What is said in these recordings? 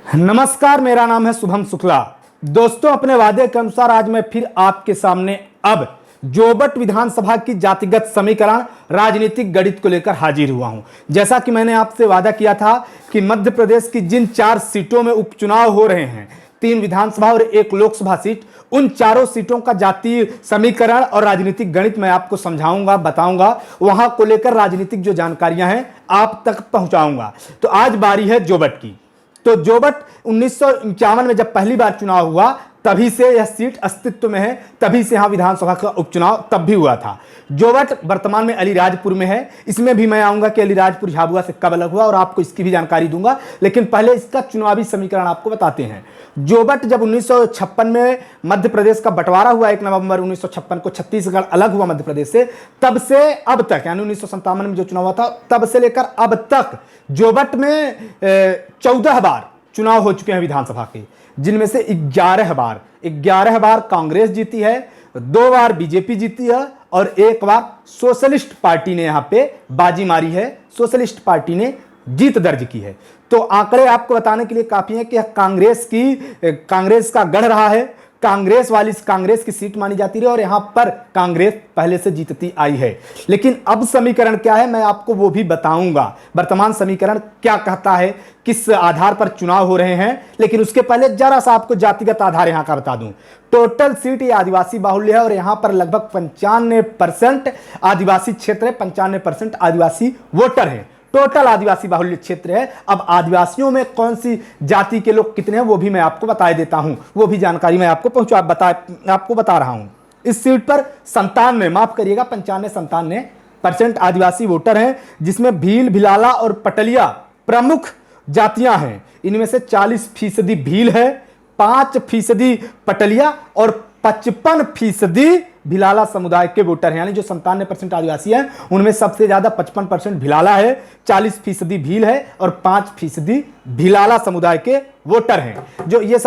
नमस्कार, मेरा नाम है शुभम शुक्ला। दोस्तों, अपने वादे के अनुसार आज मैं फिर आपके सामने अब जोबट विधानसभा की जातिगत समीकरण राजनीतिक गणित को लेकर हाजिर हुआ हूं। जैसा कि मैंने आपसे वादा किया था कि मध्य प्रदेश की जिन 4 सीटों में उपचुनाव हो रहे हैं, 3 विधानसभा और 1 लोकसभा सीट, उन चारों सीटों का जातीय समीकरण और राजनीतिक गणित मैं आपको समझाऊंगा, बताऊंगा, वहां को लेकर राजनीतिक जो जानकारियां हैं आप तक पहुंचाऊंगा। तो आज बारी है जोबट की। तो जोबट 1951 में जब पहली बार चुनाव हुआ तभी से यह सीट अस्तित्व में है, तभी से यहां विधानसभा का उपचुनाव तब भी हुआ था। जोबट वर्तमान में अलीराजपुर में है। इसमें भी मैं आऊंगा कि अलीराजपुर झाबुआ से कब अलग हुआ और आपको इसकी भी जानकारी दूंगा, लेकिन पहले इसका चुनावी समीकरण आपको बताते हैं। जोबट जब 1956 में मध्य प्रदेश का बंटवारा हुआ, 1 नवंबर 1956 को छत्तीसगढ़ अलग हुआ मध्य प्रदेश से, तब से अब तक यानी 1957 में जो चुनाव हुआ था तब से लेकर अब तक जोबट में 14 बार चुनाव हो चुके हैं विधानसभा के, जिनमें से 11 बार कांग्रेस जीती है, 2 बार बीजेपी जीती है और 1 बार सोशलिस्ट पार्टी ने यहां पे बाजी मारी है। सोशलिस्ट पार्टी ने जीत दर्ज की है। तो आंकड़े आपको बताने के लिए काफी है कि कांग्रेस का गढ़ रहा है, कांग्रेस की सीट मानी जाती रही और यहां पर कांग्रेस पहले से जीतती आई है। लेकिन अब समीकरण क्या है मैं आपको वो भी बताऊंगा। वर्तमान समीकरण क्या कहता है, किस आधार पर चुनाव हो रहे हैं, लेकिन उसके पहले जरा सा आपको जातिगत आधार यहां का बता दूं। टोटल सीट ये आदिवासी बाहुल्य है और यहां पर लगभग 95% आदिवासी क्षेत्र है, 95% आदिवासी वोटर हैं। टोटल आदिवासी बाहुल्य क्षेत्र है। अब आदिवासियों में कौन सी जाति के लोग कितने हैं वो भी मैं आपको बता देता हूं, वो भी जानकारी मैं आपको बता रहा हूं। इस सीट पर 95% आदिवासी वोटर हैं, जिसमें भील, भिलाला और पटलिया प्रमुख जातियां हैं। इनमें से 40% भील है, 5% पटलिया और 55% भिलाला समुदाय के वोटर हैं। यानी जो 97% आदिवासी हैं उनमें सबसे ज्यादा 55% भिलाला है, 40% भील है और 5% भिलाला समुदाय के वोटर हैं। जो ये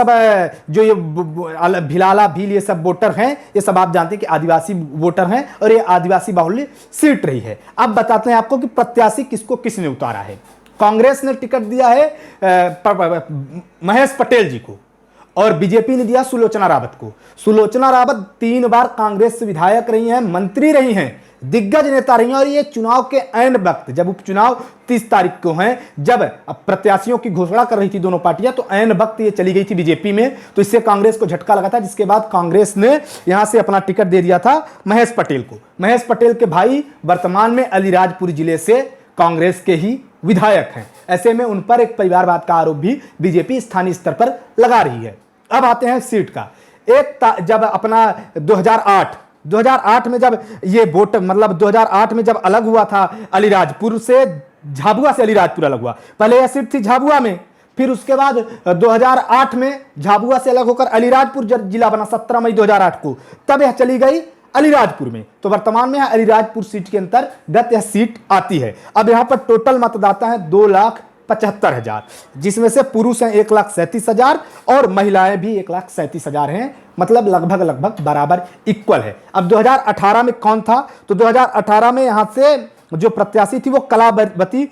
भिलाला, भील ये सब वोटर हैं, ये सब आप जानते हैं कि आदिवासी वोटर हैं और ये आदिवासी बाहुल्य सीट रही है। अब बताते हैं आपको कि प्रत्याशी किसको किसने उतारा है। कांग्रेस ने टिकट दिया है महेश पटेल जी को और बीजेपी ने दिया सुलोचना रावत को। सुलोचना रावत 3 बार कांग्रेस से विधायक रही हैं, मंत्री रही हैं, दिग्गज नेता रही हैं और ये चुनाव के ऐन वक्त, जब उपचुनाव 30 तारीख को हैं, जब प्रत्याशियों की घोषणा कर रही थी दोनों पार्टियां, तो ऐन वक्त ये चली गई थी बीजेपी में, तो इससे कांग्रेस को झटका लगा था, जिसके बाद कांग्रेस ने यहां से अपना टिकट दे दिया था महेश पटेल को। महेश पटेल के भाई वर्तमान में अलीराजपुर जिले से कांग्रेस के ही विधायक हैं। ऐसे में उन पर एक परिवारवाद का आरोप भी बीजेपी स्थानीय स्तर पर लगा रही है। अब आते हैं सीट का। जब अपना 2008 में जब ये वोट, मतलब 2008 में जब अलग हुआ था अलीराजपुर से, झाबुआ से अलीराजपुर अलग हुआ, पहले यह सीट थी झाबुआ में, फिर उसके बाद 2008 में झाबुआ से अलग होकर अलीराजपुर जिला बना 17 मई 2008 को, तब यह चली गई अलीराजपुर में। तो वर्तमान में अलीराजपुर सीट के अंतर्गत यह सीट आती है। अब यहां पर टोटल मतदाता है 2,75,000, जिसमें से पुरुष हैं 1,37,000 और महिलाएं भी 1,37,000 हैं, मतलब लगभग बराबर इक्वल है। अब 2018 में कौन था, तो 2018 में यहां से जो प्रत्याशी थी वो कलावती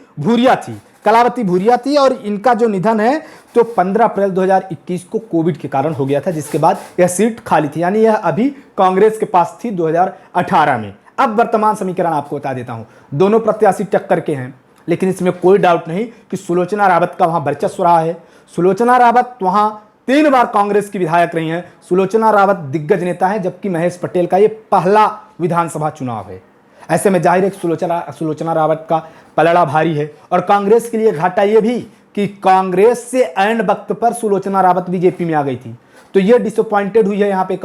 भूरिया थी और इनका जो निधन है तो 15 अप्रैल 2021 को कोविड के कारण हो गया था, जिसके बाद यह सीट खाली थी। यानी यह अभी कांग्रेस के पास थी 2018 में। अब वर्तमान समीकरण आपको बता देता हूं। दोनों प्रत्याशी टक्कर के हैं, लेकिन इसमें कोई डाउट नहीं कि सुलोचना रावत का वहां वर्चस्व रहा है। सुलोचना रावत वहां 3 बार कांग्रेस की विधायक रही हैं। सुलोचना रावत दिग्गज नेता है, जबकि महेश पटेल का यह पहला विधानसभा चुनाव है। ऐसे में जाहिर है सुलोचना रावत का पलड़ा भारी है और कांग्रेस के लिए घाटा यह भी कि कांग्रेस से ऐन वक्त पर सुलोचना रावत बीजेपी में आ गई थी, तो यह डिसअपॉइंटेड हुई है यहाँ पे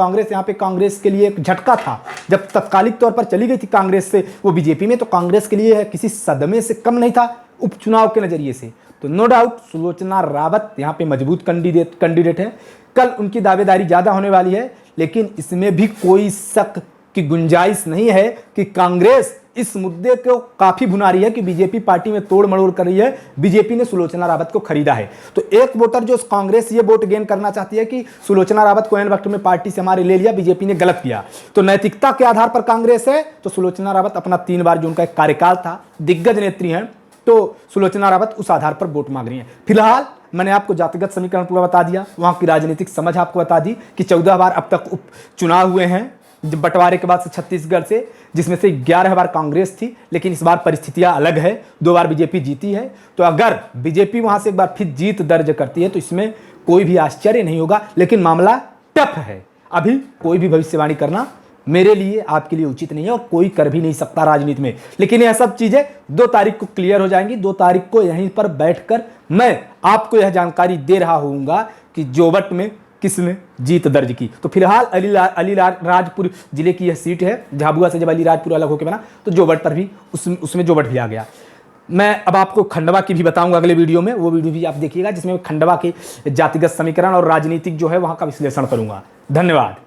कांग्रेस के लिए एक झटका था। जब तत्कालिक तौर पर चली गई थी कांग्रेस से वो बीजेपी में, तो कांग्रेस के लिए किसी सदमे से कम नहीं था उपचुनाव के नजरिए से। तो नो डाउट सुलोचना रावत यहाँ पे मजबूत कैंडिडेट है। कल उनकी दावेदारी ज्यादा होने वाली है, लेकिन इसमें भी कोई शक की गुंजाइश नहीं है कि कांग्रेस इस मुद्दे को काफी भुना रही है कि बीजेपी पार्टी में तोड़ मड़ोड़ कर रही है। बीजेपी ने सुलोचना रावत को खरीदा है, तो एक वोटर जो कांग्रेस ये वोट गेन करना चाहती है कि सुलोचना रावत को ऐन वक्त में पार्टी से हमारे ले लिया, बीजेपी ने गलत किया। तो नैतिकता के आधार पर कांग्रेस है, तो सुलोचना रावत अपना 3 बार जो उनका एक कार्यकाल था, दिग्गज नेत्री हैं, तो सुलोचना रावत उस आधार पर वोट मांग रही हैं। फिलहाल मैंने आपको जातिगत समीकरण पूरा बता दिया, वहाँ की राजनीतिक समझ आपको बता दी कि 14 बार अब तक उपचुनाव हुए हैं जब बंटवारे के बाद से छत्तीसगढ़ से, जिसमें से 11 बार कांग्रेस थी, लेकिन इस बार परिस्थितियां अलग है, 2 बार बीजेपी जीती है। तो अगर बीजेपी वहां से एक बार फिर जीत दर्ज करती है तो इसमें कोई भी आश्चर्य नहीं होगा, लेकिन मामला टफ है। अभी कोई भी भविष्यवाणी करना मेरे लिए आपके लिए उचित नहीं है और कोई कर भी नहीं सकता राजनीति में, लेकिन यह सब चीजें 2 तारीख को क्लियर हो जाएंगी। 2 तारीख को यहीं पर बैठकर मैं आपको यह जानकारी दे रहा होऊंगा कि जोबट में किसने जीत दर्ज की। तो फिलहाल अलीराजपुर जिले की यह सीट है, झाबुआ से जब अलीराजपुर अलग होकर बना तो जोबट पर भी उसमें जोबट भी आ गया। मैं अब आपको खंडवा की भी बताऊंगा अगले वीडियो में, वो वीडियो भी आप देखिएगा जिसमें खंडवा के जातिगत समीकरण और राजनीतिक जो है वहां का विश्लेषण करूंगा। धन्यवाद।